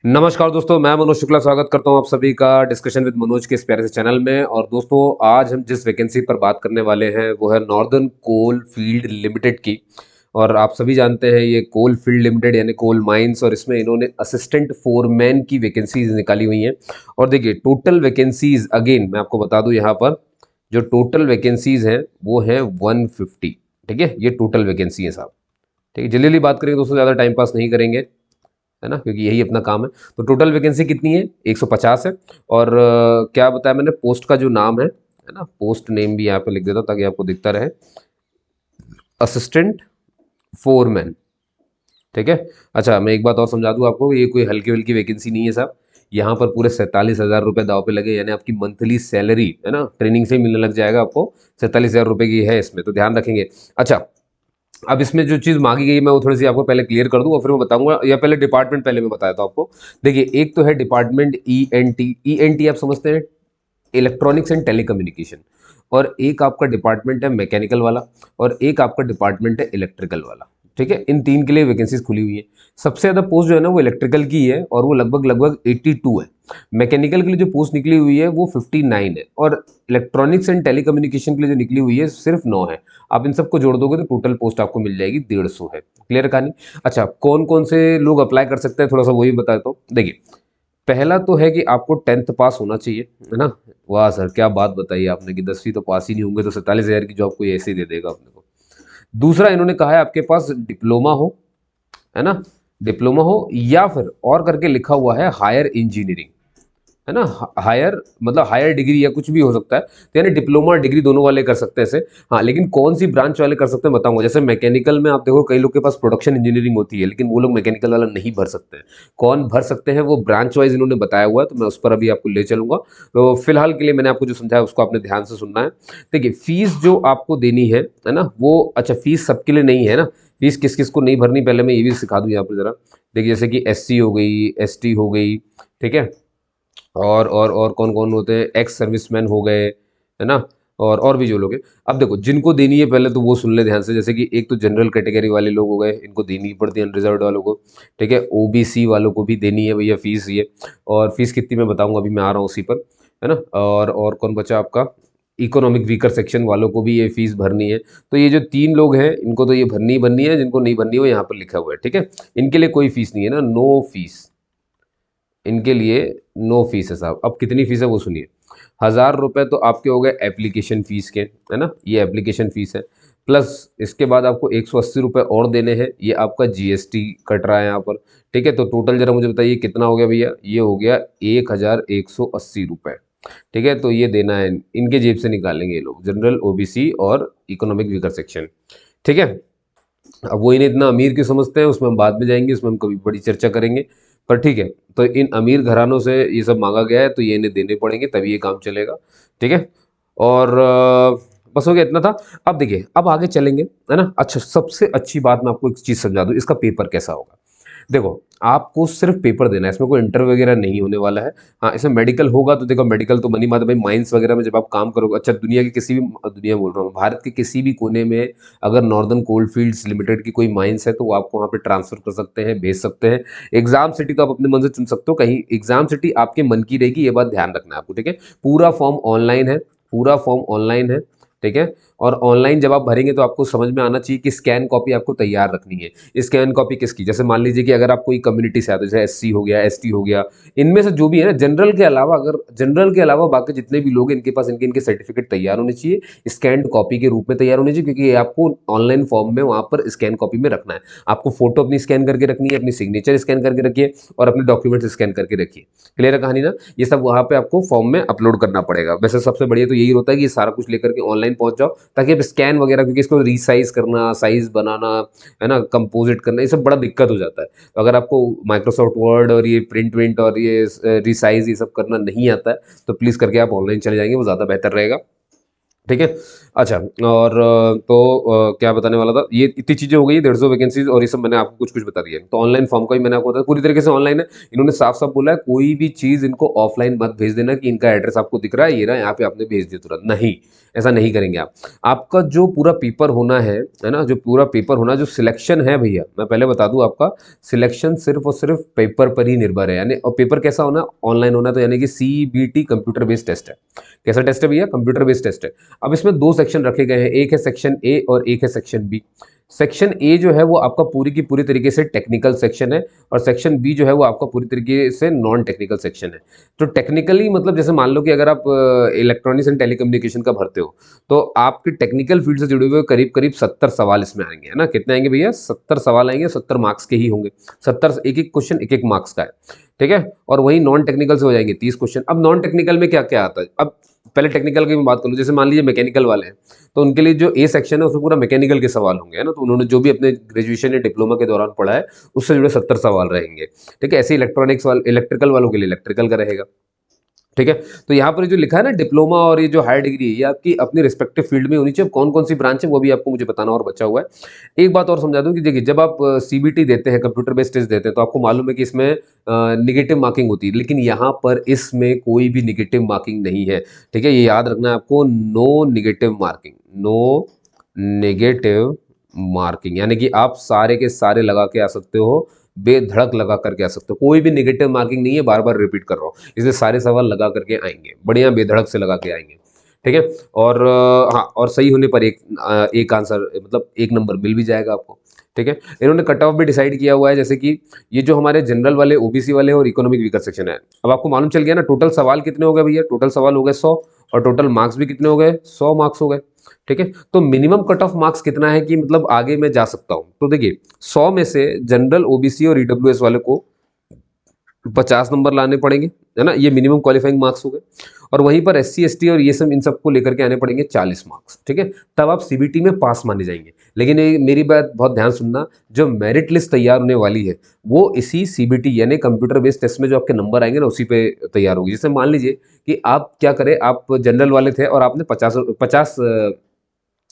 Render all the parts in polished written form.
नमस्कार दोस्तों, मैं मनोज शुक्ला स्वागत करता हूं आप सभी का डिस्कशन विद मनोज के इस प्यारे से चैनल में। और दोस्तों, आज हम जिस वैकेंसी पर बात करने वाले हैं वो है नॉर्दर्न कोल फील्ड लिमिटेड की। और आप सभी जानते हैं ये कोल फील्ड लिमिटेड यानी कोल माइंस, और इसमें इन्होंने असिस्टेंट फोरमैन की वैकेंसीज निकाली हुई हैं। और देखिए, टोटल वैकेंसीज अगेन मैं आपको बता दूं, यहाँ पर जो टोटल वैकेंसीज हैं वो है 150। ठीक है, ये टोटल वैकेंसी है साहब। ठीक है, जल्दी जल्दी बात करेंगे दोस्तों, ज़्यादा टाइम पास नहीं करेंगे, है ना, क्योंकि यही अपना काम है। तो टोटल वैकेंसी कितनी है? 150 है। और क्या बताया मैंने, पोस्ट का जो नाम है ना, पोस्ट नेम भी यहाँ पे लिख देता हूँ ताकि आपको दिखता रहे, असिस्टेंट फोरमैन। ठीक है। अच्छा, मैं एक बात और समझा दूँ आपको, ये कोई हल्की हल्की वैकेंसी नहीं है साहब। यहाँ पर पूरे 47,000 रुपये दाव पे लगे, यानी आपकी मंथली सैलरी है ना, ट्रेनिंग से ही मिलने लग जाएगा आपको। 47,000 रुपये की है इसमें, तो ध्यान रखेंगे। अच्छा, अब इसमें जो चीज़ मांगी गई है मैं वो थोड़ी सी आपको पहले क्लियर कर दूं और फिर मैं बताऊंगा, या पहले डिपार्टमेंट पहले मैं बताया था आपको। देखिए, एक तो है डिपार्टमेंट ENT। ENT आप समझते हैं, इलेक्ट्रॉनिक्स एंड टेलीकम्युनिकेशन। और एक आपका डिपार्टमेंट है मैकेनिकल वाला, और एक आपका डिपार्टमेंट है इलेक्ट्रिकल वाला। ठीक है, इन तीन के लिए वैकेंसीज खुली हुई है। सबसे ज़्यादा पोस्ट जो है ना वो इलेक्ट्रिकल की है, और वो लगभग लगभग 82 है। मैकेनिकल के लिए जो पोस्ट निकली हुई है वो 59 है, और इलेक्ट्रॉनिक्स एंड टेलीकम्युनिकेशन के लिए जो निकली हुई है सिर्फ 9 है। आप इन सबको जोड़ दोगे तो टोटल पोस्ट आपको मिल जाएगी 150 है। क्लियर कहानी? अच्छा, कौन कौन से लोग अप्लाई कर सकते हैं, थोड़ा सा वही बताता हूँ। देखिए, पहला तो है कि आपको 10th पास होना चाहिए, है ना। वाह सर, क्या बात बताई आपने कि 10वीं तो पास ही नहीं होंगे तो 47,000 की जॉब कोई ऐसे ही दे देगा अपने को। दूसरा, इन्होंने कहा है आपके पास डिप्लोमा हो, है ना, डिप्लोमा हो, या फिर और करके लिखा हुआ है हायर इंजीनियरिंग, है ना। हायर मतलब हायर डिग्री या कुछ भी हो सकता है, तो यानी डिप्लोमा डिग्री दोनों वाले कर सकते हैं ऐसे। हाँ, लेकिन कौन सी ब्रांच वाले कर सकते हैं बताऊंगा। जैसे मैकेनिकल में आप देखो, कई लोग के पास प्रोडक्शन इंजीनियरिंग होती है, लेकिन वो लोग मैकेनिकल वाला नहीं भर सकते हैं। कौन भर सकते हैं वो ब्रांच वाइज इन्होंने बताया हुआ है, तो मैं उस पर अभी आपको ले चलूंगा। तो फिलहाल के लिए मैंने आपको जो समझाया उसको आपने ध्यान से सुनना है। देखिए, फीस जो आपको देनी है ना वो, अच्छा, फीस सबके लिए नहीं है ना। फीस किस किस को नहीं भरनी, पहले मैं ये भी सिखा दूं यहाँ पर जरा। देखिए, जैसे कि SC हो गई, ST हो गई, ठीक है, और कौन कौन होते हैं, एक्स सर्विसमैन हो गए, है ना, और भी जो लोग हैं। अब देखो, जिनको देनी है पहले तो वो सुन ले ध्यान से। जैसे कि एक तो जनरल कैटेगरी वाले लोग हो गए, इनको देनी पड़ती है अनरिजर्व वालों को। ठीक है, OBC वालों को भी देनी है भैया फीस ये। और फीस कितनी मैं बताऊंगा, अभी मैं आ रहा हूँ उसी पर, है ना। और कौन बचा आपका, इकोनॉमिक वीकर सेक्शन वालों को भी ये फीस भरनी है। तो ये जो तीन लोग हैं इनको तो ये भरनी ही भरनी है, जिनको नहीं भरनी है वो यहाँ पर लिखा हुआ है। ठीक है, इनके लिए कोई फीस नहीं है ना, नो फीस, इनके लिए नो फीस है साहब। अब कितनी फीस है वो सुनिए। 1,000 रुपये तो आपके हो गए एप्लीकेशन फीस के, है ना, ये एप्लीकेशन फीस है। प्लस इसके बाद आपको 180 रुपये और देने हैं, ये आपका GST कट रहा है यहाँ पर। ठीक है, तो टोटल जरा मुझे बताइए कितना हो गया भैया, ये हो गया 1,180 रुपये। ठीक है, तो ये देना है, इनके जेब से निकालेंगे ये लोग, जनरल, OBC और इकोनॉमिक वीकर सेक्शन। ठीक है, अब वो इन्हें इतना अमीर क्यों समझते हैं उसमें हम बाद में जाएंगे, उसमें हम कभी बड़ी चर्चा करेंगे। पर ठीक है, तो इन अमीर घरानों से ये सब मांगा गया है तो ये इन्हें देने पड़ेंगे तभी ये काम चलेगा। ठीक है, और बस हो गया, इतना था। अब देखिए, अब आगे चलेंगे, है ना। अच्छा, सबसे अच्छी बात मैं आपको एक चीज़ समझा दूँ, इसका पेपर कैसा होगा। देखो, आपको सिर्फ पेपर देना है, इसमें कोई इंटरव्यू वगैरह नहीं होने वाला है। हाँ, इसमें मेडिकल होगा, तो देखो मेडिकल तो बनी बात है भाई, माइंस वगैरह में जब आप काम करोगे, अच्छा, दुनिया के किसी भी, दुनिया बोल रहा हूँ, भारत के किसी भी कोने में अगर नॉर्दर्न कोल फील्ड्स लिमिटेड की कोई माइंस है तो वो आपको वहाँ पे ट्रांसफर कर सकते हैं, भेज सकते हैं। एग्जाम सिटी तो आप अपने मन से चुन सकते हो, कहीं एग्जाम सिटी आपके मन की रहेगी, ये बात ध्यान रखना है आपको। ठीक है, पूरा फॉर्म ऑनलाइन है, पूरा फॉर्म ऑनलाइन है। ठीक है, और ऑनलाइन जब आप भरेंगे तो आपको समझ में आना चाहिए कि स्कैन कॉपी आपको तैयार रखनी है। स्कैन कॉपी किसकी, जैसे मान लीजिए कि अगर आप कोई कम्युनिटी से आते हो, जैसे SC हो गया, ST हो गया, इनमें से जो भी है ना, जनरल के अलावा, अगर जनरल के अलावा बाकी जितने भी लोग हैं इनके पास इनके इनके सर्टिफिकेट तैयार होने चाहिए, स्कैन कॉपी के रूप में तैयार होने चाहिए, क्योंकि ये आपको ऑनलाइन फॉर्म में वहाँ पर स्कैन कॉपी में रखना है। आपको फोटो अपनी स्कैन करके रखनी है, अपनी सिग्नेचर स्कैन करके रखिए, और अपने डॉक्यूमेंट्स स्कैन करके रखिए। क्लियर है कहानी ना? ये सब वहाँ पे आपको फॉर्म में अपलोड करना पड़ेगा। वैसे सबसे बढ़िया तो यही होता है कि ये सारा कुछ लेकर के ऑनलाइन पहुंच जाओ, ताकि अब स्कैन वगैरह, क्योंकि इसको रीसाइज करना, साइज बनाना, है ना, कंपोजिट करना, ये सब बड़ा दिक्कत हो जाता है। तो अगर आपको माइक्रोसॉफ्ट वर्ड और ये प्रिंट विंट और ये रिसाइज ये सब करना नहीं आता है तो प्लीज़ करके आप ऑनलाइन चले जाएंगे, वो ज़्यादा बेहतर रहेगा। ठीक है, अच्छा, और क्या बताने वाला था, ये इतनी चीज़ें हो गई, 150 वैकेंसीज और ये सब मैंने आपको कुछ कुछ बता दिया। तो ऑनलाइन फॉर्म का भी मैंने आपको बताया, पूरी तरीके से ऑनलाइन है। इन्होंने साफ साफ बोला है कोई भी चीज़ इनको ऑफलाइन मत भेज देना कि इनका एड्रेस आपको दिख रहा है, ये रहा, यहाँ पे आपने भेज दिया तुरंत, नहीं, ऐसा नहीं करेंगे आप। आपका जो पूरा पेपर होना है ना, जो पूरा पेपर होना, जो सिलेक्शन है भैया, मैं पहले बता दूं, आपका सिलेक्शन सिर्फ और सिर्फ पेपर पर ही निर्भर है। यानी और पेपर कैसा होना, ऑनलाइन होना, तो यानी कि सीबीटी कंप्यूटर बेस्ड टेस्ट है। कैसा टेस्ट है भैया, कंप्यूटर बेस्ड टेस्ट है। अब इसमें दो सेक्शन रखे गए हैं, एक है सेक्शन ए और एक है सेक्शन बी। सेक्शन ए जो है वो आपका पूरी की पूरी तरीके से टेक्निकल सेक्शन है, और सेक्शन बी जो है वो आपका पूरी तरीके से नॉन टेक्निकल सेक्शन है। तो टेक्निकली मतलब जैसे मान लो कि अगर आप इलेक्ट्रॉनिक्स एंड टेलीकम्युनिकेशन का भरते हो, तो आपकी टेक्निकल फील्ड से जुड़े हुए करीब करीब 70 सवाल इसमें आएंगे, है ना। कितने आएंगे भैया, 70 सवाल आएंगे, 70 मार्क्स के ही होंगे। 70, एक एक क्वेश्चन एक एक मार्क्स का है, ठीक है। और वही नॉन टेक्निकल से हो जाएंगे 30 क्वेश्चन। अब नॉन टेक्निकल में क्या क्या आता है, अब पहले टेक्निकल की मैं बात कर लूँ। जैसे मान लीजिए मैकेनिकल वाले हैं, तो उनके लिए जो ए सेक्शन है उसमें पूरा मैकेनिकल के सवाल होंगे, है ना। तो उन्होंने जो भी अपने ग्रेजुएशन या डिप्लोमा के दौरान पढ़ा है उससे जुड़े 70 सवाल रहेंगे, ठीक है। ऐसे इलेक्ट्रॉनिक्स वाले, इलेक्ट्रिकल वालों के लिए इलेक्ट्रिकल का रहेगा, ठीक है। तो यहाँ पर जो लिखा है ना डिप्लोमा और ये जो हायर डिग्री है, ये आपकी अपनी रिस्पेक्टिव फील्ड में होनी चाहिए। कौन कौन सी ब्रांच है वो भी आपको मुझे बताना और बचा हुआ है। एक बात और समझा दूं कि देखिए, जब आप सीबीटी देते हैं, कंप्यूटर बेस्ड टेस्ट देते हैं, तो आपको मालूम है कि इसमें निगेटिव मार्किंग होती है, लेकिन यहाँ पर इसमें कोई भी निगेटिव मार्किंग नहीं है, ठीक है। ये याद रखना है आपको, no negative marking, no negative marking, यानी कि आप सारे के सारे लगा के आ सकते हो, बेधड़क लगा करके आ सकते हो, कोई भी नेगेटिव मार्किंग नहीं है, बार बार रिपीट कर रहा हूँ। इसलिए सारे सवाल लगा करके आएंगे, बढ़िया बेधड़क से लगा के आएंगे, ठीक है। और हाँ, और सही होने पर एक आंसर, मतलब एक नंबर मिल भी जाएगा आपको, ठीक है। इन्होंने कट ऑफ भी डिसाइड किया हुआ है, जैसे कि ये जो हमारे जनरल वाले, ओबीसी वाले और इकोनॉमिक वीकर सेक्शन है। अब आपको मालूम चल गया ना, टोटल सवाल कितने हो गए भैया, टोटल सवाल हो गए 100, और टोटल मार्क्स भी कितने हो गए, 100 मार्क्स हो गए, ठीक है। तो मिनिमम कट ऑफ मार्क्स कितना है कि मतलब आगे मैं जा सकता हूं, तो देखिए 100 में से जनरल, ओबीसी और ईडब्ल्यूएस वाले को 50 नंबर लाने पड़ेंगे, है ना, ये मिनिमम क्वालिफाइंग मार्क्स हो गए। और वहीं पर एससी एसटी और ये सब, इन सबको लेकर के आने पड़ेंगे 40 मार्क्स, ठीक है। तब आप सीबीटी में पास माने जाएंगे। लेकिन मेरी बात बहुत ध्यान सुनना, जो मेरिट लिस्ट तैयार होने वाली है वो इसी सीबीटी यानी कंप्यूटर बेस्ड टेस्ट में जो आपके नंबर आएंगे ना, उसी पे तैयार होगी। जैसे मान लीजिए कि आप क्या करें, आप जनरल वाले थे और आपने 50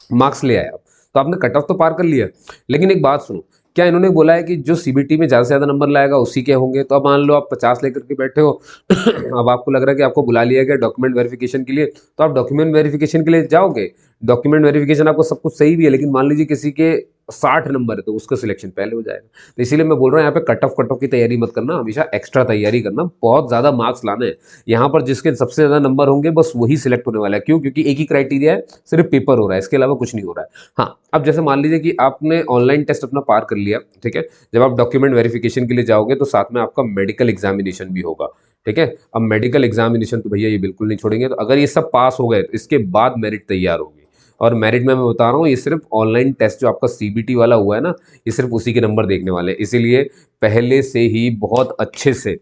मार्क्स ले आए आप, तो आपने कट ऑफ तो पार कर लिया। लेकिन एक बात सुनो, क्या इन्होंने बोला है कि जो सीबीटी में ज़्यादा से ज़्यादा नंबर लाएगा उसी के होंगे? तो अब मान लो आप 50 लेकर के बैठे हो अब आपको लग रहा है कि आपको बुला लिया गया डॉक्यूमेंट वेरिफिकेशन के लिए, तो आप डॉक्यूमेंट वेरिफिकेशन के लिए जाओगे। डॉक्यूमेंट वेरिफिकेशन आपको सब कुछ सही भी है, लेकिन मान लीजिए किसी के 60 नंबर है, तो उसका सिलेक्शन पहले हो जाएगा। तो इसीलिए मैं बोल रहा हूँ, यहाँ पे कट ऑफ की तैयारी मत करना, हमेशा एक्स्ट्रा तैयारी करना, बहुत ज़्यादा मार्क्स लाने हैं। यहाँ पर जिसके सबसे ज़्यादा नंबर होंगे बस वही सिलेक्ट होने वाला है। क्यों? क्योंकि एक ही क्राइटेरिया है, सिर्फ पेपर हो रहा है, इसके अलावा कुछ नहीं हो रहा है। हाँ, अब जैसे मान लीजिए कि आपने ऑनलाइन टेस्ट अपना पार कर लिया, ठीक है। जब आप डॉक्यूमेंट वेरिफिकेशन के लिए जाओगे तो साथ में आपका मेडिकल एग्जामिनेशन भी होगा, ठीक है। अब मेडिकल एग्जामिनेशन तो भैया ये बिल्कुल नहीं छोड़ेंगे। तो अगर ये सब पास हो गए तो इसके बाद मेरिट तैयार होगी। और मेरिट में मैं बता रहा हूँ, ये सिर्फ ऑनलाइन टेस्ट जो आपका सीबीटी वाला हुआ है ना, ये सिर्फ उसी के नंबर देखने वाले हैं। इसीलिए पहले से ही बहुत अच्छे से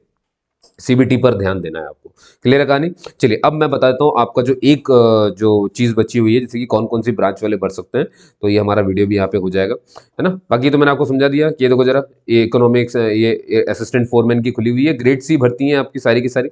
सीबीटी पर ध्यान देना है आपको। क्लियर है कहानी? चलिए अब मैं बता देता हूँ आपका जो एक जो चीज़ बची हुई है, जैसे कि कौन कौन सी ब्रांच वाले भर सकते हैं, तो ये हमारा वीडियो भी यहाँ पे हो जाएगा, है ना। बाकी तो मैंने आपको समझा दिया कि ये देखो जरा, ये इकोनॉमिक्स, ये असिस्टेंट फोरमैन की खुली हुई है, ग्रेड सी भर्ती है आपकी सारी की सारी,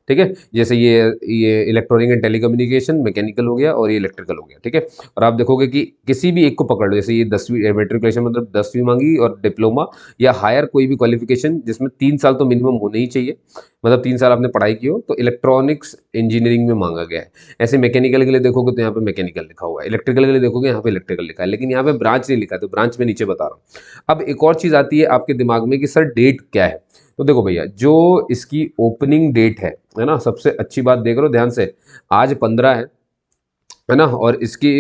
ठीक है। जैसे ये इलेक्ट्रॉनिक एंड टेलीकम्युनिकेशन, मैकेनिकल हो गया और ये इलेक्ट्रिकल हो गया, ठीक है। और आप देखोगे कि किसी भी एक को पकड़ लो, जैसे ये 10वीं मेट्रिकुलेशन मतलब 10वीं मांगी, और डिप्लोमा या हायर कोई भी क्वालिफिकेशन जिसमें 3 साल तो मिनिमम होने ही चाहिए, मतलब 3 साल आपने पढ़ाई की हो, तो इलेक्ट्रॉनिक्स इंजीनियरिंग में मांगा गया है। ऐसे मैकेनिकल के लिए देखोगे तो यहाँ पे मैकेनिकल लिखा हुआ है, इलेक्ट्रिकल के लिए देखोगे यहाँ पे इलेक्ट्रिकल लिखा है, लेकिन यहाँ पे ब्रांच नहीं लिखा है, तो ब्रांच में नीचे बता रहा हूँ। अब एक और चीज़ आती है आपके दिमाग में कि सर डेट क्या है। तो देखो भैया, जो इसकी ओपनिंग डेट है ना, सबसे अच्छी बात देख लो ध्यान से, आज 15 है ना। और इसकी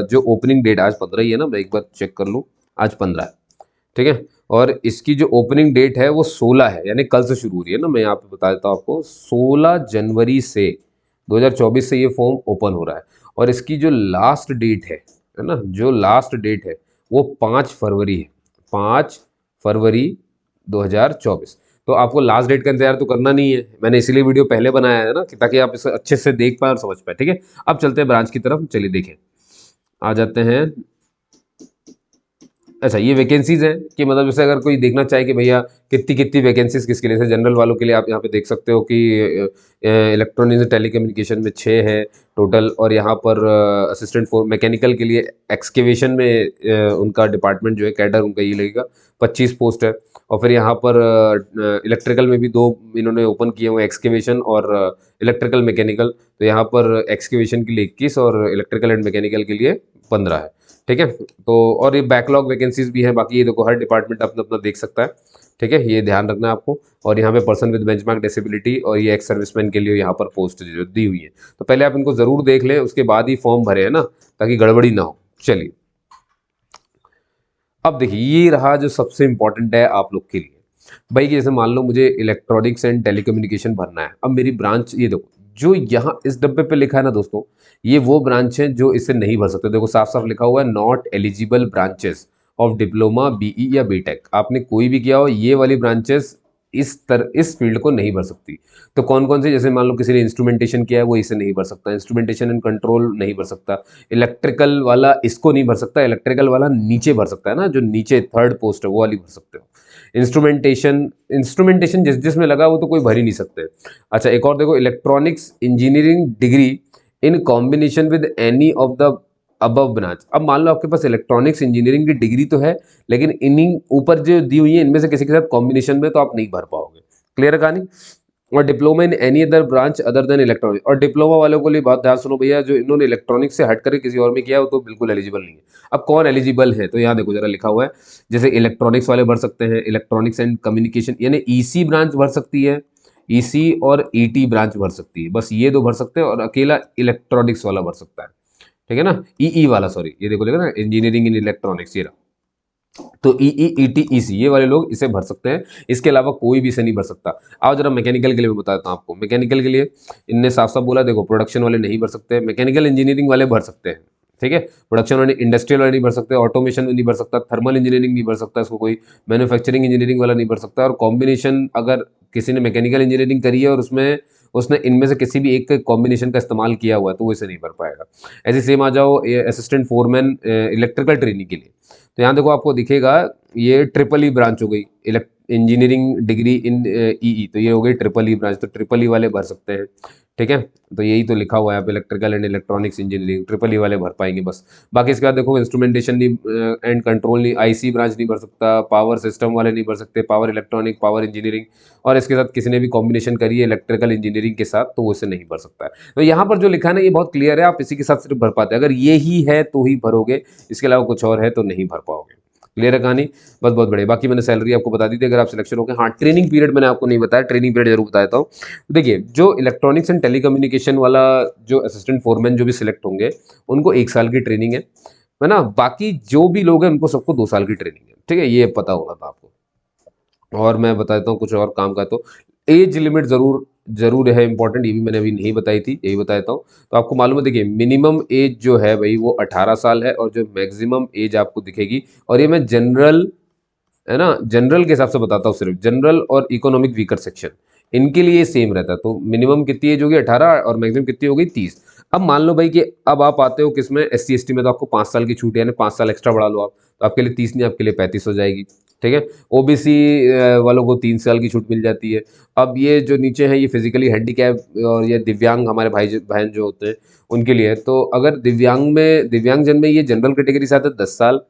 जो ओपनिंग डेट आज 15 ही है ना, मैं एक बार चेक कर लूँ, आज 15 है, ठीक है। और इसकी जो ओपनिंग डेट है वो 16 है, यानी कल से शुरू हो रही है ना। मैं यहाँ पे बता देता हूँ आपको, 16 जनवरी से 2024 से ये फॉर्म ओपन हो रहा है। और इसकी जो लास्ट डेट है ना, जो लास्ट डेट है वो 5 फरवरी है, 5 फरवरी 2024। तो आपको लास्ट डेट का इंतजार तो करना नहीं है, मैंने इसीलिए वीडियो पहले बनाया है ना, कि ताकि आप इसे अच्छे से देख पाए और समझ पाए, ठीक है। अब चलते हैं ब्रांच की तरफ, चलिए देखें, आ जाते हैं अच्छा ये वैकेंसीज हैं कि मतलब जैसे अगर कोई देखना चाहे कि भैया कितनी कितनी वैकेंसीज किसके लिए, जैसे जनरल वालों के लिए आप यहाँ पे देख सकते हो कि इलेक्ट्रॉनिक्स टेलीकम्युनिकेशन में 6 है टोटल, और यहाँ पर असिस्टेंट फॉर मैकेनिकल के लिए एक्सकेवेशन में उनका डिपार्टमेंट जो है कैडर उनका ये लगेगा 25 पोस्ट है। और फिर यहाँ पर इलेक्ट्रिकल में भी 2 इन्होंने ओपन किए हुए, एक्सकेवेशन और इलेक्ट्रिकल मैकेनिकल। तो यहाँ पर एक्सकेवेशन के लिए 21 और इलेक्ट्रिकल एंड मैकेनिकल के लिए 15 है। ठीक है, तो और ये बैकलॉग वैकेंसीज भी है बाकी, ये देखो हर डिपार्टमेंट अपना अपना देख सकता है। ठीक है, ये ध्यान रखना है आपको। और यहाँ पे पर्सन विद बेंचमार्क डिसेबिलिटी और ये एक्स सर्विसमैन के लिए यहाँ पर पोस्ट जो दी हुई है, तो पहले आप इनको जरूर देख लें, उसके बाद ही फॉर्म भरे, है ना, ताकि गड़बड़ी ना हो। चलिए अब देखिए, ये रहा जो सबसे इंपॉर्टेंट है आप लोग के लिए भाई, कि जैसे मान लो मुझे इलेक्ट्रॉनिक्स एंड टेलीकम्युनिकेशन भरना है। अब मेरी ब्रांच ये देखो, जो यहाँ इस डब्बे पे लिखा है ना दोस्तों, ये वो ब्रांच है जो इसे नहीं भर सकते। देखो साफ साफ लिखा हुआ है, not eligible branches of diploma BE या बीटेक। आपने कोई भी किया हो, ये वाली ब्रांचेस इस फील्ड को नहीं भर सकती। तो कौन कौन से, जैसे मान लो किसी ने इंस्ट्रूमेंटेशन किया है, वो इसे नहीं भर सकता, इंस्ट्रूमेंटेशन एंड कंट्रोल नहीं भर सकता, इलेक्ट्रिकल वाला इसको नहीं भर सकता, इलेक्ट्रिकल वाला नीचे भर सकता है ना, जो नीचे थर्ड पोस्ट है वो वाली भर सकते हो। इंस्ट्रूमेंटेशन इंस्ट्रूमेंटेशन जिसमें लगा वो तो कोई भर ही नहीं सकते। अच्छा एक और देखो, electronics engineering degree in combination with any of the above branch. अब मान लो आपके पास इलेक्ट्रॉनिक्स इंजीनियरिंग की डिग्री तो है, लेकिन इन्हीं ऊपर जो दी हुई है इनमें से किसी के साथ कॉम्बिनेशन में तो आप नहीं भर पाओगे। क्लियर है कहानी। और diploma in any other branch other than electronic, और डिप्लोमा वालों को लिए बात ध्यान सुनो भैया, जो इन्होंने इलेक्ट्रॉनिक्स से हट करके किसी और में किया है वो तो बिल्कुल एलिजिबल नहीं है। अब कौन एलिजिबल है, तो यहाँ देखो जरा लिखा हुआ है, जैसे इलेक्ट्रॉनिक्स वाले भर सकते हैं, इलेक्ट्रॉनिक्स एंड कम्युनिकेशन यानी ईसी ब्रांच भर सकती है, ईसी और ईटी ब्रांच भर सकती है, बस ये दो भर सकते हैं, और अकेला इलेक्ट्रॉनिक्स वाला भर सकता है। ठीक है ना, ई वाला, सॉरी ये देखो लेगा ना, इंजीनियरिंग इन इलेक्ट्रॉनिक्स, ये रहा। तो ई ईटी ईसी ये वाले लोग इसे भर सकते हैं, इसके अलावा कोई भी इसे नहीं भर सकता। आओ जरा मैकेनिकल के लिए मैं बताता हूँ आपको। मैकेनिकल के लिए इनने साफ साफ बोला, देखो प्रोडक्शन वाले नहीं भर सकते, मैकेनिकल इंजीनियरिंग वाले भर सकते हैं। ठीक है, प्रोडक्शन वाले, इंडस्ट्रियल वाले नहीं भर सकते, ऑटोमेशन नहीं भर सकता, थर्मल इंजीनियरिंग नहीं भर सकता इसको कोई, मैन्युफैक्चरिंग इंजीनियरिंग वाला नहीं भर सकता, और कॉम्बिनेशन अगर किसी ने मैकेनिकल इंजीनियरिंग करी है और उसमें उसने इनमें से किसी भी एक कॉम्बिनेशन का इस्तेमाल किया हुआ है तो वो इसे नहीं भर पाएगा। ऐसे सेम आ जाओ असिस्टेंट फोरमैन इलेक्ट्रिकल ट्रेनिंग के लिए, तो यहाँ देखो आपको दिखेगा ये ट्रिपल ई ब्रांच हो गई, इंजीनियरिंग डिग्री इन ई, तो ये हो गई ट्रिपल ई ब्रांच, तो ट्रिपल ई वाले भर सकते हैं। ठीक है, तो यही तो लिखा हुआ है यहाँ पे, electrical and electronics engineering triple E वाले भर पाएंगे बस। बाकी इसके बाद देखो इंस्ट्रूमेंटेशन नहीं एंड कंट्रोल नहीं, आईसी ब्रांच नहीं भर सकता, पावर सिस्टम वाले नहीं भर सकते, पावर इलेक्ट्रॉनिक, पावर इंजीनियरिंग, और इसके साथ किसी ने भी कॉम्बिनेशन करी है इलेक्ट्रिकल इंजीनियरिंग के साथ तो वो इसे नहीं भर सकता है। तो यहाँ पर जो लिखा है ना ये बहुत क्लियर है, आप इसी के साथ सिर्फ भर पाते हैं, अगर ये ही है तो ही भरोगे, इसके अलावा कुछ और है तो नहीं भर पाओगे। क्लियर है कहानी, बस बहुत बढ़िया। बाकी मैंने सैलरी आपको बता दी थी अगर आप सिलेक्शन हो गए। हाँ ट्रेनिंग पीरियड मैंने आपको नहीं बताया, ट्रेनिंग पीरियड जरूर बताता हूँ। देखिए जो इलेक्ट्रॉनिक्स एंड टेलीकम्युनिकेशन वाला जो असिस्टेंट फोरमैन जो भी सिलेक्ट होंगे उनको 1 साल की ट्रेनिंग है ना, बाकी जो भी लोग हैं उनको सबको 2 साल की ट्रेनिंग है। ठीक है, ये पता होना था आपको। और मैं बता देता हूँ कुछ और काम का, तो एज लिमिट जरूर जरूर है इंपॉर्टेंट, ये भी मैंने अभी नहीं बताई थी, यही बता देता हूँ। तो आपको मालूम है, देखिए मिनिमम एज जो है भाई वो 18 साल है, और जो मैक्सिमम एज आपको दिखेगी, और ये मैं जनरल, है ना, जनरल के हिसाब से बताता हूँ, सिर्फ जनरल और इकोनॉमिक वीकर सेक्शन इनके लिए सेम रहता है। तो मिनिमम कितनी एज होगी 18 और मैक्सिमम कितनी हो गई 30। अब मान लो भाई कि अब आप आते हो किसमें, SC ST में, तो आपको 5 साल की छूट यानी 5 साल एक्स्ट्रा बढ़ा लो आप, तो आपके लिए 30 नहीं आपके लिए 35 हो जाएगी। ठीक है, ओबीसी वालों को 3 साल की छूट मिल जाती है। अब ये जो नीचे है ये फिजिकली हैंडीकैप और ये दिव्यांग हमारे भाई बहन जो होते हैं उनके लिए, तो अगर दिव्यांगजन में ये जनरल कैटेगरी से आते हैं 10 साल,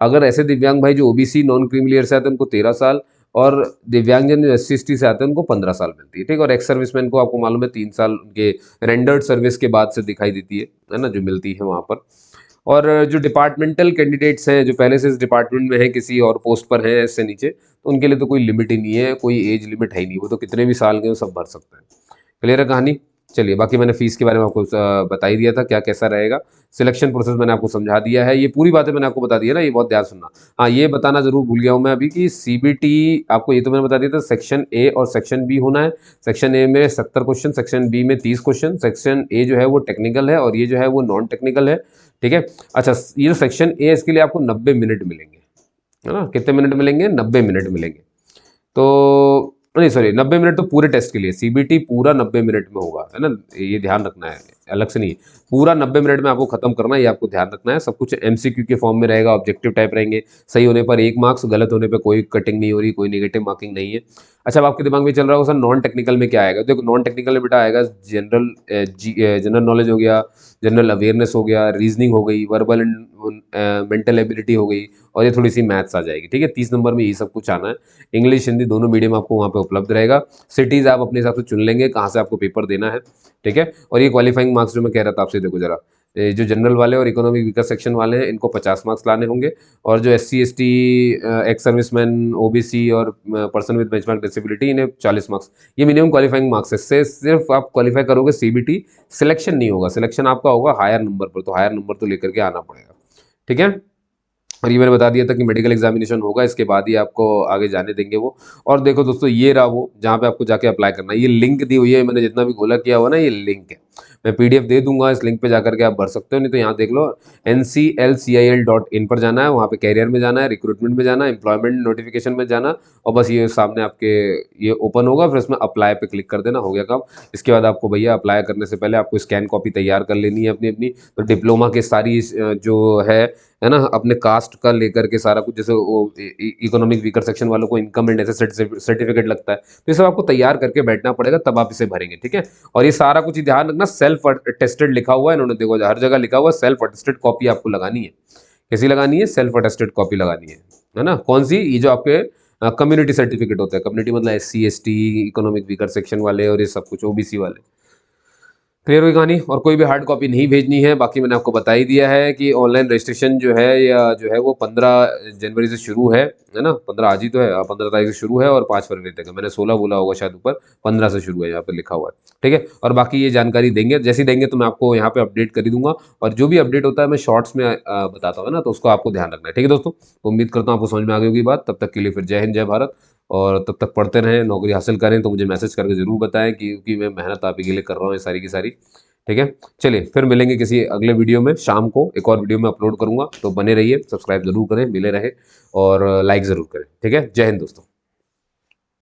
अगर ऐसे दिव्यांग भाई जो ओबीसी नॉन क्रीमी लेयर से आते हैं उनको 13 साल, और दिव्यांगजन जो SC ST से आते हैं उनको 15 साल मिलती है। ठीक, और एक्स सर्विसमैन को आपको मालूम है 3 साल उनके रेंडर्ड सर्विस के बाद से दिखाई देती है ना, जो मिलती है वहाँ पर। और जो डिपार्टमेंटल कैंडिडेट्स हैं जो पहले से इस डिपार्टमेंट में है किसी और पोस्ट पर हैं इससे नीचे, तो उनके लिए तो कोई लिमिट ही नहीं है, कोई एज लिमिट है ही नहीं, वो तो कितने भी साल के वो सब भर सकते हैं। क्लियर है कहानी। चलिए बाकी मैंने फीस के बारे में आपको बता ही दिया था क्या कैसा रहेगा, सिलेक्शन प्रोसेस मैंने आपको समझा दिया है, ये पूरी बातें मैंने आपको बता दी है ना, ये बहुत ध्यान सुनना। हाँ ये बताना जरूर भूल गया हूँ मैं अभी कि CBT आपको ये तो मैंने बता दिया था, सेक्शन ए और सेक्शन बी होना है। सेक्शन ए में 70 क्वेश्चन, सेक्शन बी में 30 क्वेश्चन, सेक्शन ए जो है वो टेक्निकल है और ये जो है वो नॉन टेक्निकल है। ठीक है, अच्छा ये जो सेक्शन ए इसके लिए आपको 90 मिनट मिलेंगे, है ना, कितने मिनट मिलेंगे, 90 मिनट मिलेंगे। तो नहीं सॉरी 90 मिनट तो पूरे टेस्ट के लिए, CBT पूरा 90 मिनट में होगा, है ना, ये ध्यान रखना है। अलग से नहीं, पूरा 90 मिनट में आपको खत्म करना है, ये आपको ध्यान रखना है। सब कुछ एमसीक्यू के फॉर्म में रहेगा, ऑब्जेक्टिव टाइप रहेंगे, सही होने पर 1 मार्क्स, गलत होने पर कोई कटिंग नहीं हो रही, कोई नेगेटिव मार्किंग नहीं है। अच्छा, अब आपके दिमाग में चल रहा होगा सर नॉन टेक्निकल में क्या आएगा? देखो नॉन टेक्निकल में बेटा आएगा जनरल नॉलेज हो गया, जनरल अवेयरनेस हो गया, रीजनिंग हो गई, वर्बल एंड मेंटल एबिलिटी हो गई, और ये थोड़ी सी मैथ्स आ जाएगी। ठीक है, 30 नंबर में ये सब कुछ आना है। इंग्लिश हिंदी दोनों मीडियम आपको वहाँ पे उपलब्ध रहेगा। सिटीज़ आप अपने हिसाब से चुन लेंगे कहाँ से आपको पेपर देना है। ठीक है, और ये क्वालिफाइंग मार्क्स जो मैं कह रहा था आपसे, देखो जरा, ये जो जनरल वाले और इकोनॉमिक वीकर सेक्शन वाले हैं इनको 50 मार्क्स लाने होंगे, और जो SC ST, ex serviceman, OBC और पर्सन विद बेंचमार्क डिसेबिलिटी, इन्हें 40 मार्क्स। ये मिनिमम क्वालिफाइंग मार्क्स है। इससे सिर्फ आप क्वालिफाई करोगे CBT, सिलेक्शन नहीं होगा, सिलेक्शन आपका होगा हायर नंबर पर, तो हायर नंबर तो लेकर के आना पड़ेगा। ठीक है, और ये मैंने बता दिया था कि मेडिकल एग्जामिनेशन होगा, इसके बाद ही आपको आगे जाने देंगे वो। और देखो दोस्तों, ये रहा वो जहाँ पे आपको जाके अप्लाई करना है, ये लिंक दी हुई है, मैंने जितना भी गोला किया हुआ ना, ये लिंक है, मैं PDF दे दूंगा, इस लिंक पे जाकर के आप भर सकते हो, नहीं तो यहाँ देख लो, nclcil.in पर जाना है, वहाँ पे कैरियर में जाना है, रिक्रूटमेंट में जाना है, एम्प्लॉयमेंट नोटिफिकेशन में जाना, और बस ये सामने आपके ये ओपन होगा, फिर इसमें अप्लाई पे क्लिक कर देना, हो गया काम। इसके बाद आपको भैया अप्लाई करने से पहले आपको स्कैन कॉपी तैयार कर लेनी है अपनी अपनी। तो डिप्लोमा के सारी जो है ना, अपने कास्ट का लेकर के सारा कुछ, जैसे वो इकोनॉमिक वीकर सेक्शन वालों को इनकम एंड ऐसे सर्टिफिकेट लगता है, तो ये सब आपको तैयार करके बैठना पड़ेगा, तब आप इसे भरेंगे। ठीक है, और ये सारा कुछ ध्यान रखना, सेल्फ अटेस्टेड लिखा हुआ है, इन्होंने देखो हर जगह लिखा हुआ है, सेल्फ अटेस्टेड कॉपी आपको लगानी है। कैसी लगानी है? सेल्फ अटेस्टेड कॉपी लगानी है ना। कौन सी? ये जो आपके कम्युनिटी सर्टिफिकेट होता है, कम्युनिटी मतलब SC ST, economic weaker section वाले, और ये सब कुछ OBC वाले। क्लियर हुई कहानी? और कोई भी हार्ड कॉपी नहीं भेजनी है। बाकी मैंने आपको बता ही दिया है कि ऑनलाइन रजिस्ट्रेशन जो है, या जो है वो 15 जनवरी से शुरू है ना, 15 आज ही तो है, 15 तारीख से शुरू है और 5 फरवरी तक है। मैंने 16 बोला होगा शायद, ऊपर 15 से शुरू है, यहाँ पर लिखा हुआ है। ठीक है, और बाकी ये जानकारी देंगे, जैसी देंगे तो मैं आपको यहाँ पे अपडेट कर ही दूंगा, और जो भी अपडेट होता है मैं शॉर्ट्स में बताता हूँ ना, तो उसको आपको ध्यान रखना है। ठीक है दोस्तों, तो उम्मीद करता हूँ आपको समझ में आ गई होगी बात। तब तक के लिए फिर जय हिंद, जय भारत, और तब तक पढ़ते रहें, नौकरी हासिल करें। तो मुझे मैसेज करके ज़रूर बताएं, क्योंकि मैं मेहनत आप ही के लिए कर रहा हूँ ये सारी की सारी। ठीक है, चलिए फिर मिलेंगे किसी अगले वीडियो में, शाम को एक और वीडियो में अपलोड करूंगा, तो बने रहिए, सब्सक्राइब जरूर करें, मिले रहे, और लाइक ज़रूर करें। ठीक है, जय हिंद दोस्तों।